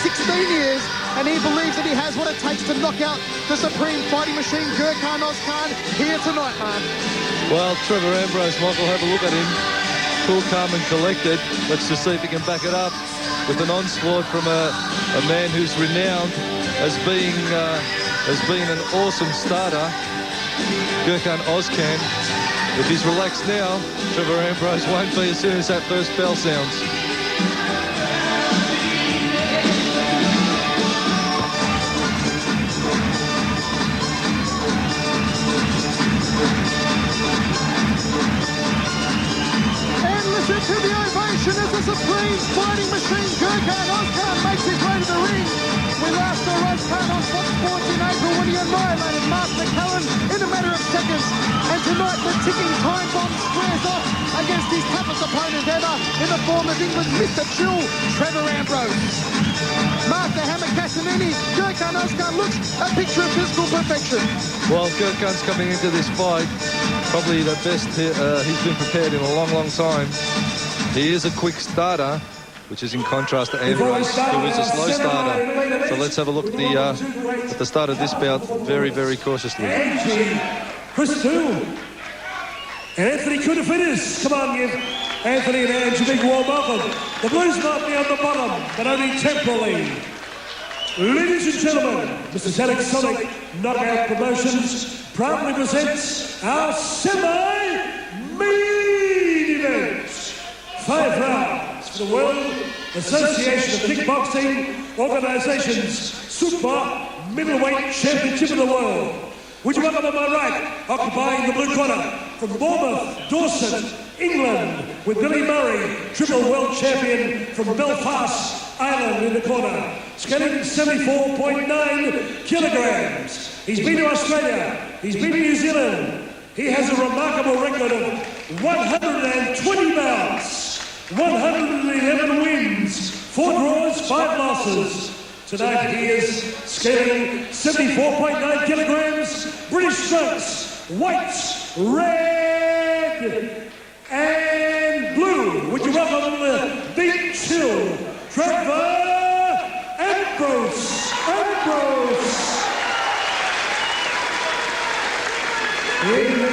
16 years, and he believes that he has what it takes to knock out the supreme fighting machine, Gurkan Ozkan, here tonight, Mark. Well, Trevor Ambrose, Michael, have a look at him. Cool, calm and collected. Let's just see if he can back it up with an onslaught from a man who's renowned as being an awesome starter, Gurkan Ozkan. If he's relaxed now, Trevor Ambrose won't be as soon as that first bell sounds. And listen to the ovation as the supreme fighting machine, Gurkan Ozkan, makes his way to the ring. We last saw Ozkan on Fox Sports in April when he annihilated Mark McCallum in a matter of seconds. And tonight, the ticking time bomb squares off against his toughest opponent ever in the form of England's Mr. Chill, Trevor Ambrose. Mark the Hammer Casanini, Gurkan Ozkan looks a picture of physical perfection. Well, Gurkan's coming into this fight probably the best he's been prepared in a long, long time. He is a quick starter, which is in contrast to Ambrose, who is a slow starter. So let's have a look at the start of this bout very, very cautiously. Crystal. And Anthony Koutafidis. Come on, give Anthony and Ange a big warm welcome. The Blues might be on the bottom, but only temporarily. Ladies and gentlemen, Mr. Alex Sonic Knockout Promotions proudly presents our semi-main event. 5 rounds for the World Association of Kickboxing Organization's Super Middleweight Championship of the World. Would you welcome on my right, occupying the blue corner, from Bournemouth, Dorset, England, with Billy Murray, triple world champion from Belfast, Ireland, in the corner, scaling 74.9 kilograms. He's been to Australia, he's been to New Zealand. He has a remarkable record of 120 bouts, 111 wins, 4 draws, 5 losses. Tonight he is scaling 74.9 kilograms, British strokes, white, red, and blue. Would you welcome the big chill, Trevor Ambrose. In the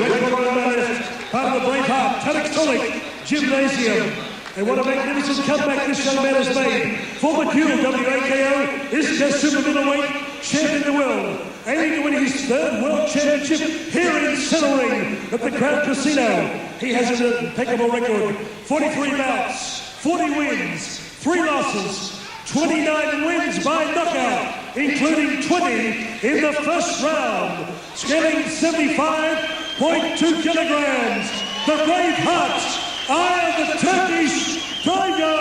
red corner, part of the Braveheart Tonic Gymnasium. And what a magnificent comeback this young man has made. Former WAKO is the super middleweight champion of the world, aiming to win his 3rd world championship here in Centering at the Crown Casino. He has an impeccable record: 43 bouts, 40 wins, 3 losses, 29 wins by knockout, including 20 in the first round. Scaling 75.2 kilograms, the Braveheart, Eye of the Turkish Tiger,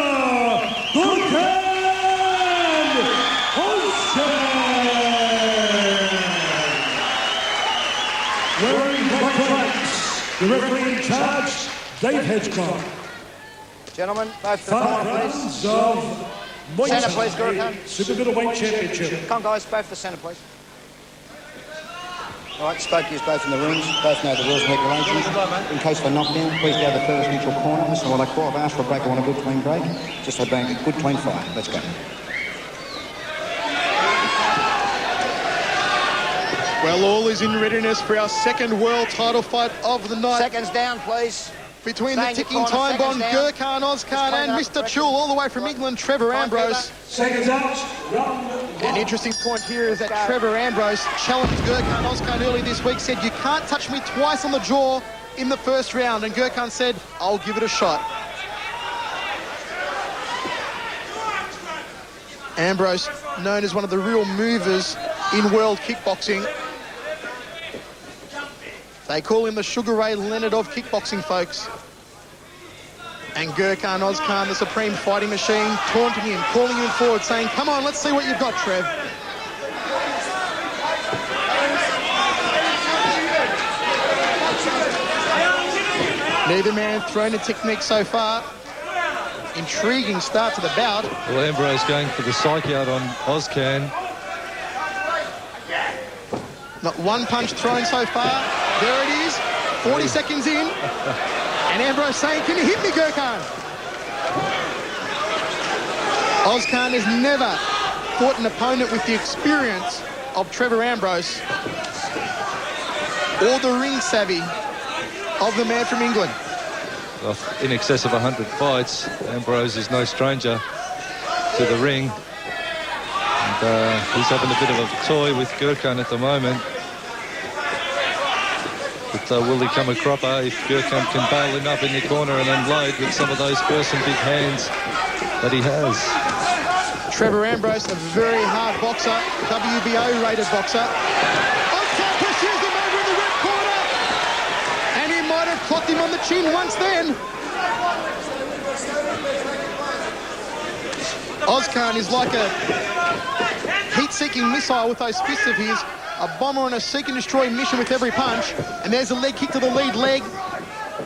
Gurkan Ozkan. Wearing black trunks, the referee in charge, Dave Hedgecock. Gentlemen, both for the corner, please. Of Centre, please, Gurkan. Super Middleweight Championship. Come on, guys, both for centre, please. All right, spoke to you both in the rooms. Both know the rules and regulations. In case of a knockdown, please go to the furthest neutral corner. This is what I call. I've asked for a break. I want a good clean break. Just a bang, good clean fight. Let's go. Well, all is in readiness for our 2nd world title fight of the night. Seconds down, please. Between the ticking time bomb, Gurkan Ozkan, and Mr. Chul, all the way from England, Trevor Ambrose. Seconds out. An interesting point here is that Trevor Ambrose challenged Gurkan Ozkan early this week, said, "You can't touch me twice on the jaw in the first round," and Gurkan said, "I'll give it a shot." Ambrose, known as one of the real movers in world kickboxing. They call him the Sugar Ray Leonard of kickboxing, folks. And Gurkan Ozkan, the supreme fighting machine, taunting him, calling him forward, saying, "Come on, let's see what you've got, Trev." Neither man thrown a technique so far. Intriguing start to the bout. Well, Ambrose going for the psych out on Ozkan. Not one punch thrown so far. There it is, 40 seconds in. And Ambrose saying, "Can you hit me, Gurkan?" Ozkan has never fought an opponent with the experience of Trevor Ambrose or the ring savvy of the man from England. Well, in excess of 100 fights, Ambrose is no stranger to the ring. And he's having a bit of a toy with Gurkan at the moment. But will he come a cropper if Gurkan can bail him up in the corner and unload with some of those person big hands that he has? Trevor Ambrose, a very hard boxer, WBO rated boxer. Ozkan pursues him over in the red corner, and he might have clocked him on the chin once then. Ozkan is like a heat-seeking missile with those fists of his, a bomber on a seek and destroy mission with every punch. And there's a leg kick to the lead leg.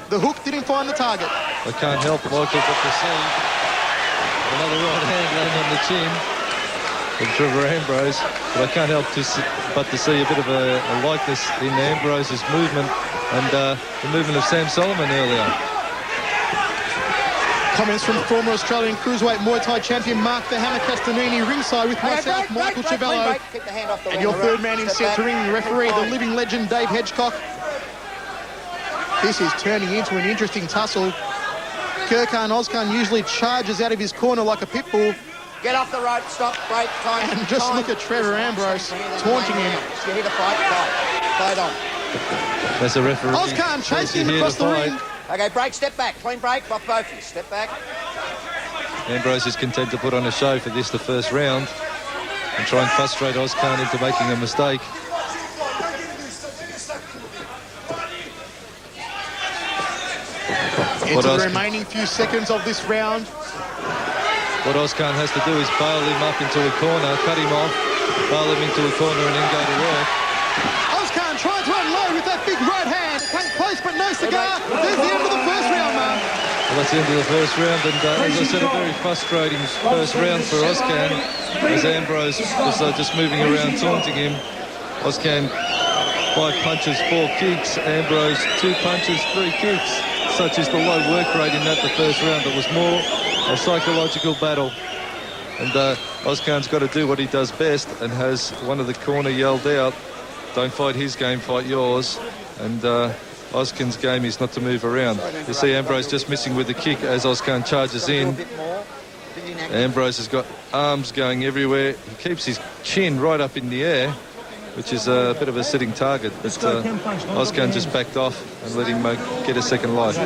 The hook didn't find the target. I can't help, Michael, but to see another right hand landing on the chin from Trevor Ambrose. But I can't help but to see a bit of a likeness in Ambrose's movement and the movement of Sam Solomon earlier. Comments from former Australian cruiserweight Muay Thai champion Mark the Hammer Castanini ringside with myself, Michael Chavello, and your third man in centering, referee, the living legend Dave Hedgecock. This is turning into an interesting tussle. Gurkan Ozkan usually charges out of his corner like a pit bull. Get off the rope, stop, break, time. And just look at Trevor Ambrose taunting him. You hit a fight, fight on. That's a referee. Ozkan chasing him across the ring. Okay, break, step back. Clean break, off both of you. Step back. Ambrose is content to put on a show for this, the first round, and try and frustrate Ozkan into making a mistake. Into the remaining few seconds of this round. What Ozkan has to do is bail him up into a corner, cut him off, bail him into a corner and then go to work. Ozkan trying to unload with that big right hand. Came close but no cigar. There's the end of the first round, man. Well, that's the end of the first round, and as I said, a very frustrating first round for Ozkan as Ambrose was just moving around taunting him. Ozkan 5 punches, 4 kicks. Ambrose 2 punches, 3 kicks. Such is the low work rate in that the first round. It was more a psychological battle. And Ozkan's got to do what he does best and has one of the corner yelled out, "Don't fight his game, fight yours." And Ozkan's game is not to move around. You see Ambrose just missing with the kick as Ozkan charges in. Ambrose has got arms going everywhere. He keeps his chin right up in the air, which is a bit of a sitting target. But Ozkan just backed off and let him get a second life.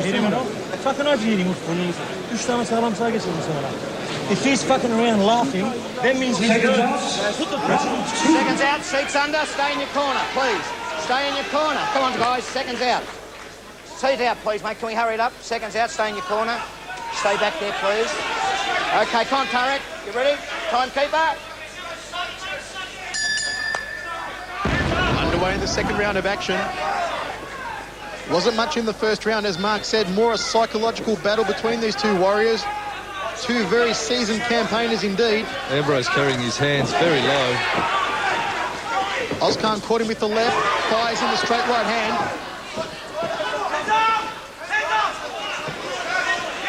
If he's fucking around laughing, that means he's good. Seconds out, seats under, stay in your corner, please. Stay in your corner. Come on, guys, seconds out. Seat out, please, mate. Can we hurry it up? Seconds out, stay in your corner. Stay back there, please. Okay, come on, Tarek. You ready? Timekeeper. Underway in the second round of action. Wasn't much in the first round, as Mark said. More a psychological battle between these two warriors. Two very seasoned campaigners indeed. Ambrose carrying his hands very low. Ozkan caught him with the left, fires in the straight right hand.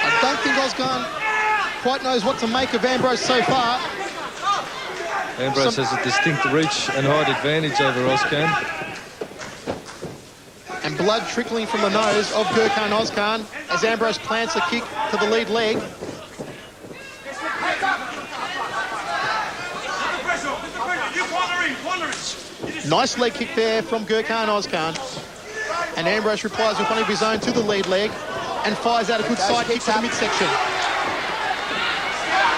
I don't think Ozkan quite knows what to make of Ambrose so far. Ambrose has a distinct reach and height advantage over Ozkan. And blood trickling from the nose of Gurkan Ozkan as Ambrose plants a kick to the lead leg. Nice leg kick there from Gurkan Ozkan. And Ambrose replies with one of his own to the lead leg and fires out a good side kick to the midsection.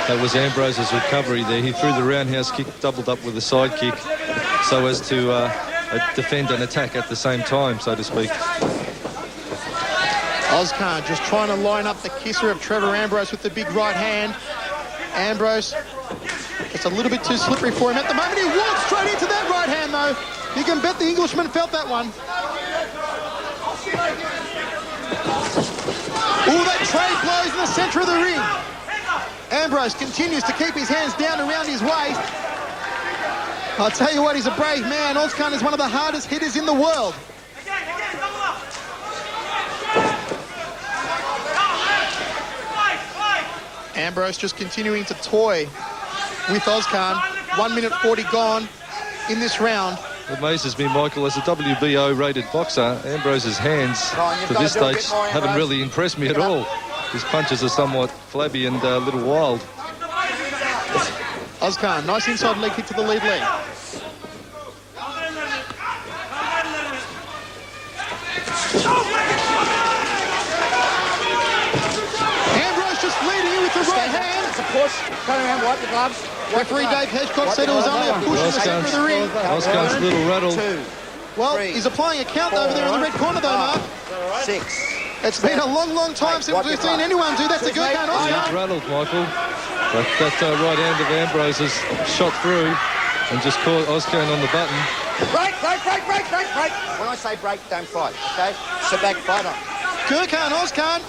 That was Ambrose's recovery there. He threw the roundhouse kick, doubled up with a side kick, so as to defend and attack at the same time, so to speak. Ozkan just trying to line up the kisser of Trevor Ambrose with the big right hand. Ambrose, it's a little bit too slippery for him at the moment. He walks straight into that right hand, though. You can bet the Englishman felt that one. Ooh, that trade blows in the centre of the ring. Ambrose continues to keep his hands down around his waist. I'll tell you what, he's a brave man. Ozkan is one of the hardest hitters in the world. Ambrose just continuing to toy with Ozkan. 1 minute 40 gone in this round. It amazes me, Michael, as a WBO-rated boxer, Ambrose's hands to this stage haven't really impressed me at all. His punches are somewhat flabby and a little wild. Ozkan, nice inside leg kick to the lead leg. Ambrose just leading you with the right hand. It's a push. Turn around, wipe your gloves. Referee Dave Hedgecock said it was only a push in the centre of the ring. Ozkan's a little rattled. Well, he's applying a count over there in the red corner though, Mark. 6. It's been a long, long time since we've seen anyone do that to Gurkan He's Ozkan. rattled, Michael. But that right hand of Ambrose has shot through and just caught Ozkan on the button. Break. When I say break, don't fight, okay? Sit back, fight on. Gurkan Ozkan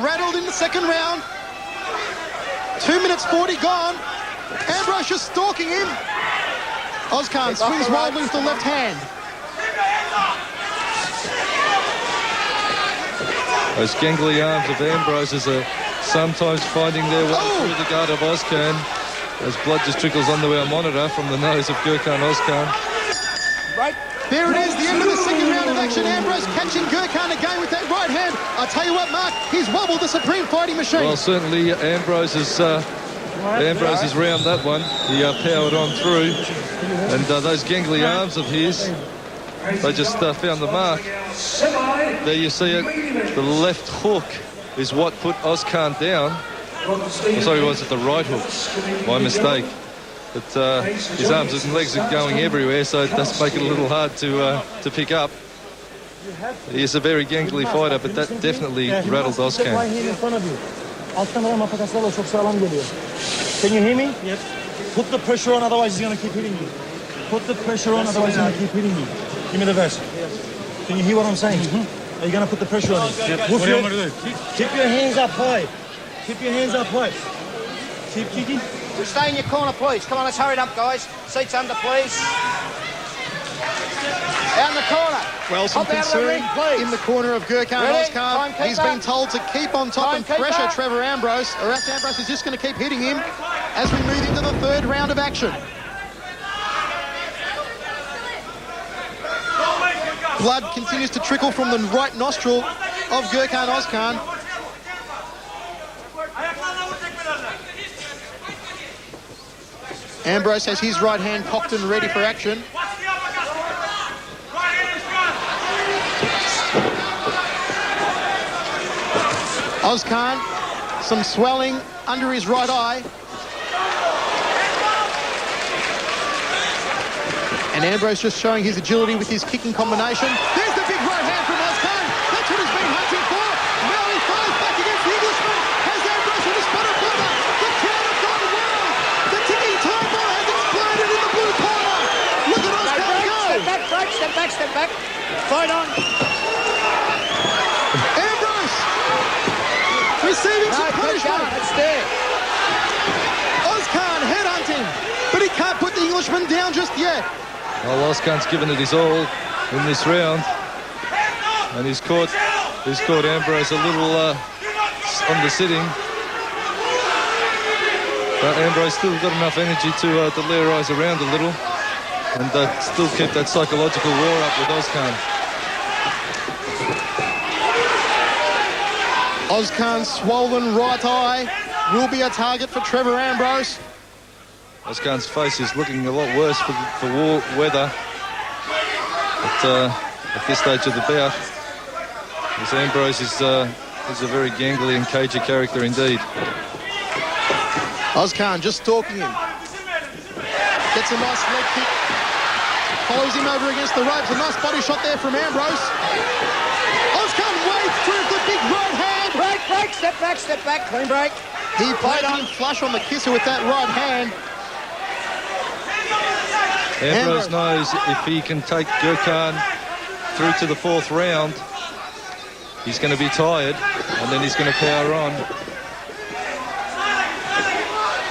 rattled in the second round. 2 minutes 40 gone. Ambrose just stalking him. Ozkan swings wildly with the left hand. Those gangly arms of Ambrose's are sometimes finding their way through the guard of Ozkan as blood just trickles onto our monitor from the nose of Gurkan Ozkan. Break. There it is, the end of the second round of action. Ambrose catching Gurkan again with that right hand. I tell you what, Mark, he's wobbled the supreme fighting machine. Well, certainly Ambrose's round that one. He powered on through, and those gangly arms of his, they just found the mark. There you see it. The left hook is what put Ozkan down. Oh, sorry, was it the right hook? My mistake. But his arms and legs are going everywhere, so it does make it a little hard to pick up. He is a very gangly fighter, but that definitely rattled Ozkan. Can you hear me? Yep. Put the pressure on, otherwise he's going to keep hitting you. Put the pressure on, otherwise he's going to keep hitting you. Give me the verse. Can you hear what I'm saying? Are you going to put the pressure on him? Yep. What do you want me to do? Keep your hands up high. Keep your hands up high. Keep kicking. Stay in your corner, please. Come on, let's hurry it up, guys. Seats under, please. Out in the corner. Well, some concern in the corner of Gurkan Ozkan. He's been told to keep on top and pressure Trevor Ambrose, or else Ambrose is just going to keep hitting him as we move into the third round of action. Blood continues to trickle from the right nostril of Gurkan Ozkan. Ambrose has his right hand cocked and ready for action. Ozkan, some swelling under his right eye. And Ambrose just showing his agility with his kicking combination. There's the big right hand from Ozkan. That's what he's been hunting for. Now he throws back against the Englishman. Has Ambrose with his butter corner. The crowd have gone wild. The ticking time bomb has exploded in the blue corner. Look at Ozkan go. Step back. Fight on. Ambrose receiving some punishment. It's there. Ozkan headhunting, but he can't put the Englishman down just yet. Well, Ozkan's given it his all in this round, and he's caught Ambrose a little on the sitting. But Ambrose still got enough energy to delirize around a little, and still keep that psychological war up with Ozkan. Ozkan's swollen right eye will be a target for Trevor Ambrose. Ozkan's face is looking a lot worse for weather at this stage of the bout. As Ambrose is a very gangly and cagey character indeed. Ozkan just stalking him. Gets a nice leg kick. Follows him over against the ropes. A nice body shot there from Ambrose. Ozkan wades through the big right hand. Break. Step back. Clean break. He played him flush on the kisser with that right hand. Ambrose knows if he can take Gurkan through to the fourth round, he's going to be tired, and then he's going to power on.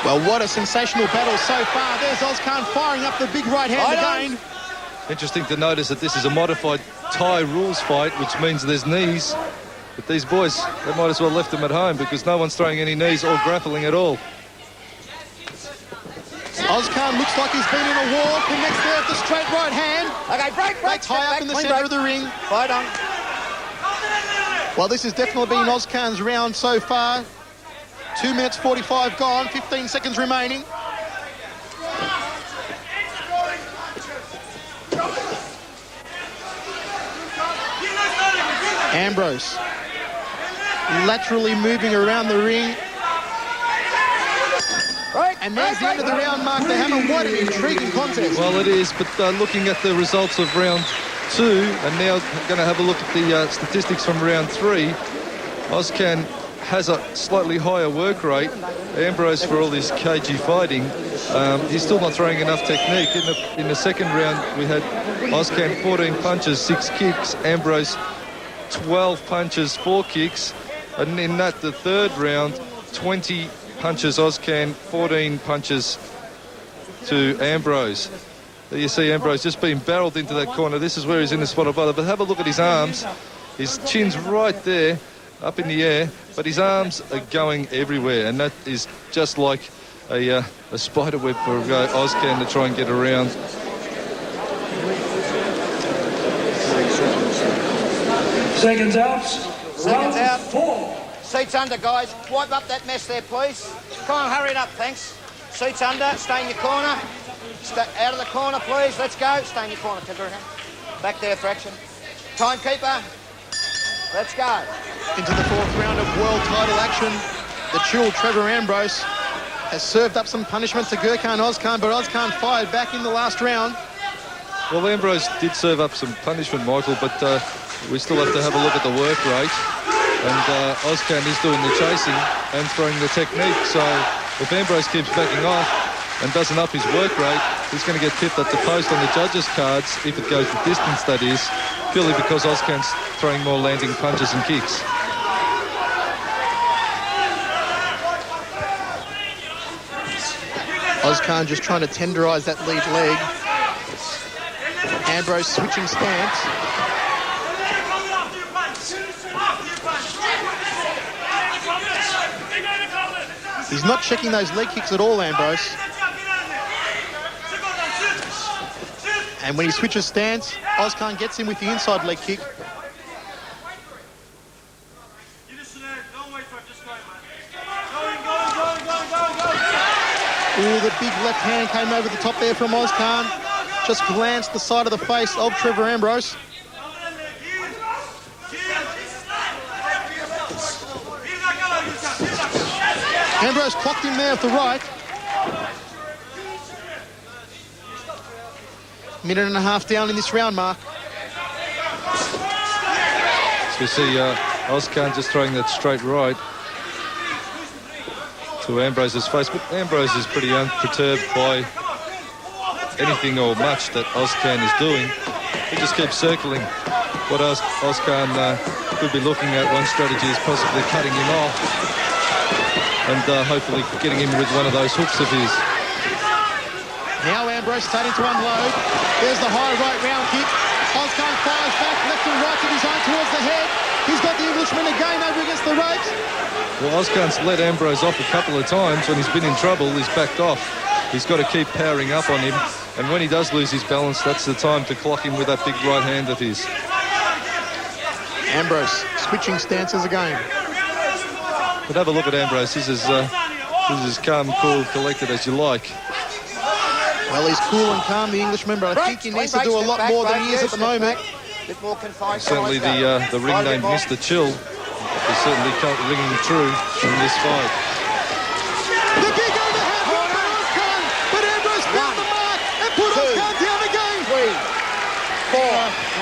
Well, what a sensational battle so far. There's Ozkan firing up the big right hand again. Interesting to notice that this is a modified Thai rules fight, which means there's knees But these boys, they might as well left them at home because no one's throwing any knees or grappling at all. Ozkan looks like he's been in a wall, connects there with the straight right hand. Okay, break, They tie up in the centre of the ring. Fight on. Well, this has definitely been Ozkan's round so far. 2 minutes 45 gone, 15 seconds remaining. Ambrose laterally moving around the ring. And there's the end of the round mark. They have a what an intriguing contest. Well, it is, but looking at the results of round 2, and now going to have a look at the statistics from round 3, Ozkan has a slightly higher work rate. Ambrose, for all his cagey fighting, he's still not throwing enough technique. In the second round, we had Ozkan 14 punches, 6 kicks. Ambrose 12 punches, 4 kicks. And in that, the third round, 20 punches Ozkan, 14 punches to Ambrose. There you see Ambrose just being barreled into that corner. This is where he's in the spot of bother. But have a look at his arms. His chin's right there, up in the air, but his arms are going everywhere. And that is just like a spider web for Ozkan to try and get around. Seconds out. Seconds out. 4. Seats under, guys. Wipe up that mess there, please. Come on, hurry it up, thanks. Seats under. Stay in your corner. Stay out of the corner, please. Let's go. Stay in your corner, Gurkan. Back there for action. Timekeeper. Let's go. Into the fourth round of world title action. The chill Trevor Ambrose has served up some punishment to Gurkan Ozkan, but Ozkan fired back in the last round. Well, Ambrose did serve up some punishment, Michael, but we still have to have a look at the work rate. And Ozkan is doing the chasing and throwing the technique. So if Ambrose keeps backing off and doesn't up his work rate, he's going to get tipped at the post on the judges' cards, if it goes the distance, that is, purely because Ozkan's throwing more landing punches and kicks. Ozkan just trying to tenderise that lead leg. Ambrose switching stance. He's not checking those leg kicks at all, Ambrose. And when he switches stance, Ozkan gets him with the inside leg kick. Ooh, the big left hand came over the top there from Ozkan. Just glanced the side of the face of Trevor Ambrose. Ambrose clocked him there at the right. Minute and a half down in this round mark. So we see Ozkan just throwing that straight right to Ambrose's face, but Ambrose is pretty unperturbed by anything or much that Ozkan is doing. He just keeps circling. What Ozkan could be looking at, one strategy is possibly cutting him off and hopefully getting him with one of those hooks of his. Now Ambrose starting to unload. There's the high right round kick. Ozkan fires back left and right to his own towards the head. He's got the Englishman again over against the ropes. Well, Ozkan's let Ambrose off a couple of times. When he's been in trouble, he's backed off. He's got to keep powering up on him. And when he does lose his balance, that's the time to clock him with that big right hand of his. Ambrose switching stances again. But have a look at Ambrose. He's as calm, cool, collected as you like. Well, he's cool and calm, the Englishman, but I think he needs to do a lot more than he is at the moment. Bit more confined. Certainly the ring name Mr. Chill is certainly ringing true in this fight. The big overhand right by Ozkan, but Ambrose found the mark and put Ozkan down again. 3, 4.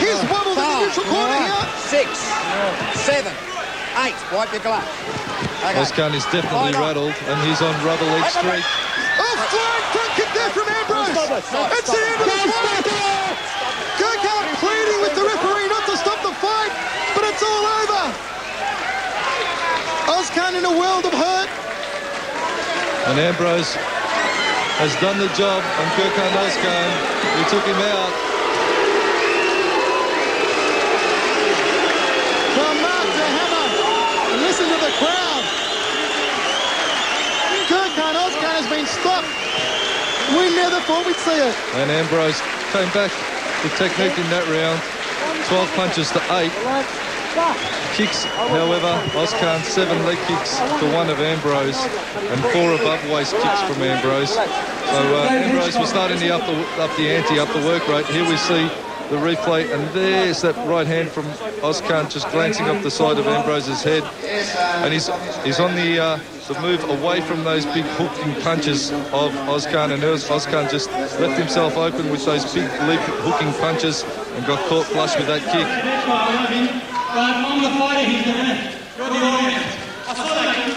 He's wobbled in the neutral corner here. 6, 7, 8. Wipe your glove. Okay. Ozkan is definitely rattled, and he's on rubber leg streak. Oh, flying front kick there from Ambrose. It's the end of the fight. Gurkan pleading with the referee not to stop the fight, but it's all over. Ozkan in a world of hurt. And Ambrose has done the job on Gurkan Ozkan. He took him out. From mark to hammer. been stopped. We never thought we'd see it. And Ambrose came back with technique in that round. 12 punches to 8. Kicks, however, Ozkan 7 leg kicks to 1 of Ambrose and 4 above waist kicks from Ambrose. So Ambrose was starting to up the ante, up the work rate. Here we see the replay, and there's that right hand from Ozkan just glancing off the side of Ambrose's head, and he's on the move away from those big hooking punches of Ozkan, and Ozkan just left himself open with those big leap hooking punches and got caught flush with that kick. I'm the fighter, he's the ref. You're the audience. I saw that kick.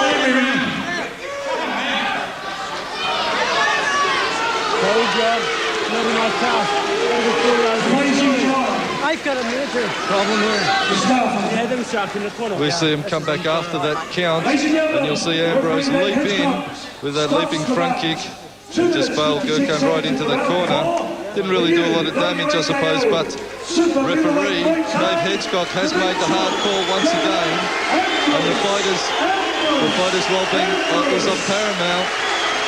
Every round. Good job. Very nice task. I've got a major problem here. We see him come back after that count, and you'll see Ambrose leap in with that leaping front kick and just bail Gurkan right into the corner. Didn't really do a lot of damage, I suppose, but referee Dave Hedgecock has made the hard call once again, and the fighters' well-being is of paramount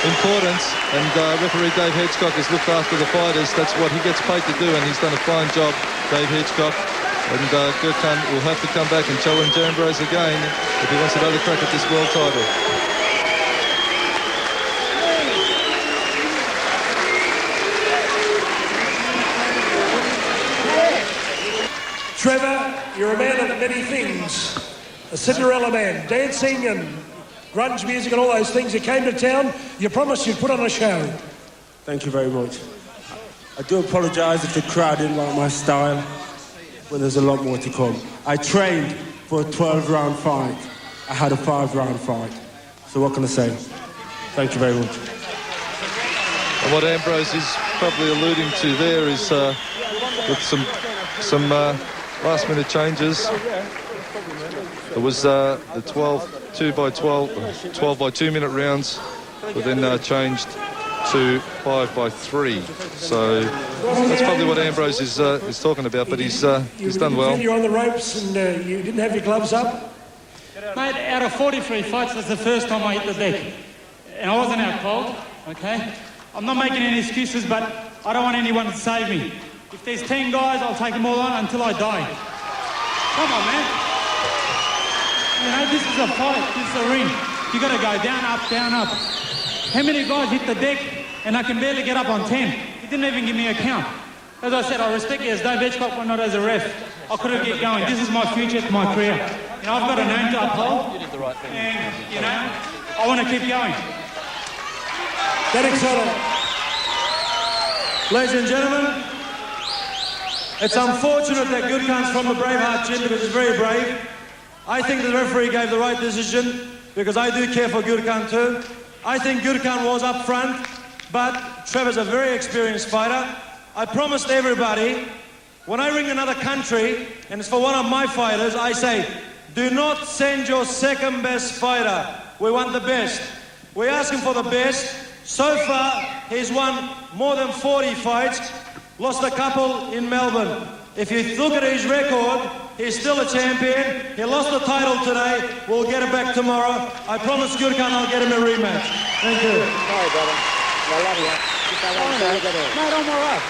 importance, and referee Dave Hedgecock has looked after the fighters. That's what he gets paid to do, and he's done a fine job, Dave Hedgecock. And Gurkan will have to come back and challenge Ambrose again if he wants another crack at this world title. Trevor, you're a man of many things. A Cinderella man, dancing and grunge music and all those things. You came to town, you promised you'd put on a show. Thank you very much. I do apologise if the crowd didn't like my style, but there's a lot more to come. I trained for a 12-round fight. I had a 5-round fight. So what can I say? Thank you very much. And what Ambrose is probably alluding to there is with some last-minute changes. It was the 12 by 2-minute rounds were then changed to 5 by 3. So that's probably what Ambrose is talking about, but he's done well. You're on the ropes and you didn't have your gloves up? Mate, out of 43 fights, that's the first time I hit the deck. And I wasn't out cold, okay? I'm not making any excuses, but I don't want anyone to save me. If there's 10 guys, I'll take them all on until I die. Come on, man. You know, this is a fight. This is a ring. You got to go down, up, down, up. How many guys hit the deck and I can barely get up on 10? He didn't even give me a count. As I said, I respect you as Dave Hedgecock, but not as a ref. I could have kept going. This is my future, it's my career. You know, I've got a name to uphold. You did the right thing. And, you know, I want to keep going. Derek Soto. Ladies and gentlemen, it's unfortunate that Gurkan's from the Braveheart gym because he's very brave. I think the referee gave the right decision because I do care for Gurkan too. I think Gurkan was up front, but Trevor's a very experienced fighter. I promised everybody, when I ring another country, and it's for one of my fighters, I say, do not send your second best fighter. We want the best. We're asking for the best. So far, he's won more than 40 fights, lost a couple in Melbourne. If you look at his record, he's still a champion. He lost the title today. We'll get it back tomorrow. I promise Gurkan I'll get him a rematch. Thank you. Sorry, brother. I love you. Mate, I'm all right.